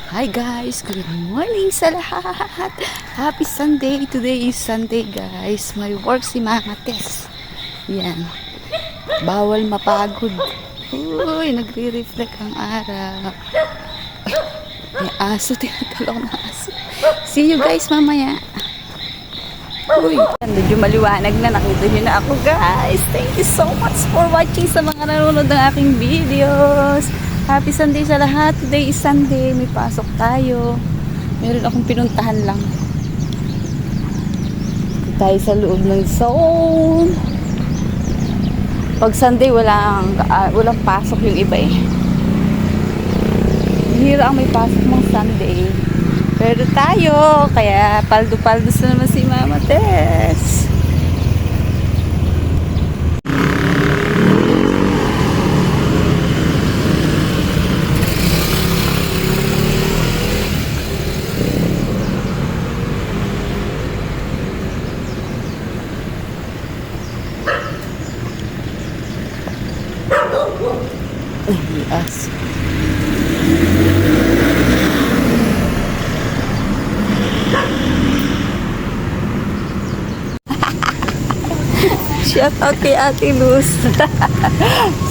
Hi guys, good morning sa lahat. Happy Sunday. Today is Sunday guys. May work si Mama Tess. Yan. Bawal mapagod. Uy, nagre-reflect ang araw. Ay, may aso. Tinatalok ng aso. See you guys mamaya. Uy, medyo maliwanag na. Nakita nyo na ako guys. Thank you so much for watching sa mga nanonood ng aking videos. Happy Sunday sa lahat. Today is Sunday. May pasok tayo. Meron akong pinuntahan lang. Dito tayo sa loob ng zone. Pag Sunday, walang pasok yung iba eh. Hira ang may pasok ng Sunday. Pero tayo, kaya paldo-paldo na naman si Mama Tess. Yes. Shout out kay Ate Luz.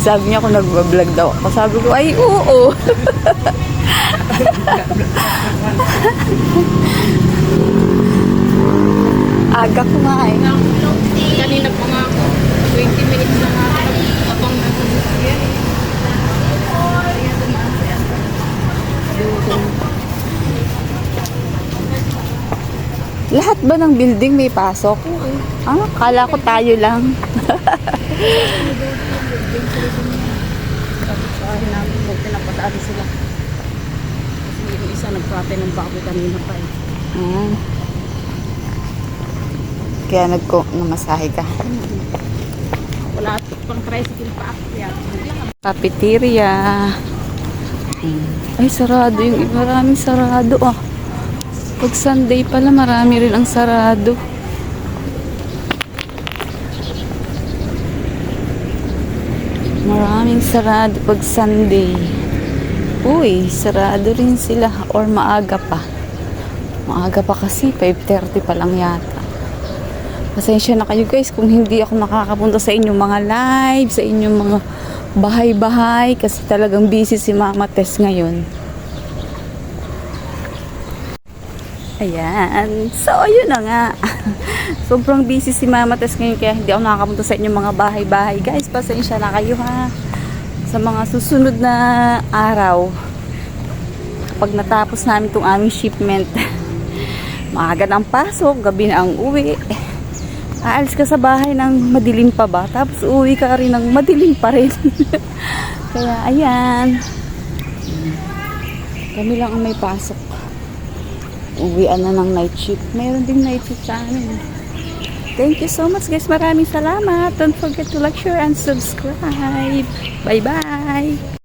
Sabi niya kung nagbablog daw ako. Sabi ko, ay oo. Aga ko nga eh. Kanina pa nga ako. 20 minutes na nga ako. Abang nagsasabihan. Lahat ba ng building may pasok? Ah, kala ko tayo lang. Sabi namin, huwag pinapatado sila. Kasi yung isa nagprate ng baboy kanina pa eh. Kaya namasahe ka. Wala pang tricycle pa ako. Cafeteria. Ay, sarado yung iba. Maraming sarado ah. Pag Sunday pala, marami rin ang sarado. Maraming sarado pag Sunday. Uy, sarado rin sila. Or maaga pa. Maaga pa kasi, 5:30 pa lang yata. Pasensya na kayo guys kung hindi ako nakakapunta sa inyong mga live, sa inyong mga bahay-bahay. Kasi talagang busy si Mama Tess ngayon. Ayan. So, ayun na nga. Sobrang busy si Mama Tess ngayon kaya hindi ako nakakapunta sa inyong mga bahay-bahay. Guys, pasensya na kayo ha. Sa mga susunod na araw, kapag natapos namin itong aming shipment, maaga ng pasok, gabi na ang uwi. Aalis ka sa bahay ng madilim pa ba? Tapos uwi ka rin ng madilim pa rin. Kaya, ayan. Kami lang ang may pasok. Uwian na ng night shift. Mayroon ding night shift sa amin. Thank you so much guys. Maraming salamat. Don't forget to like, share, and subscribe. Bye-bye.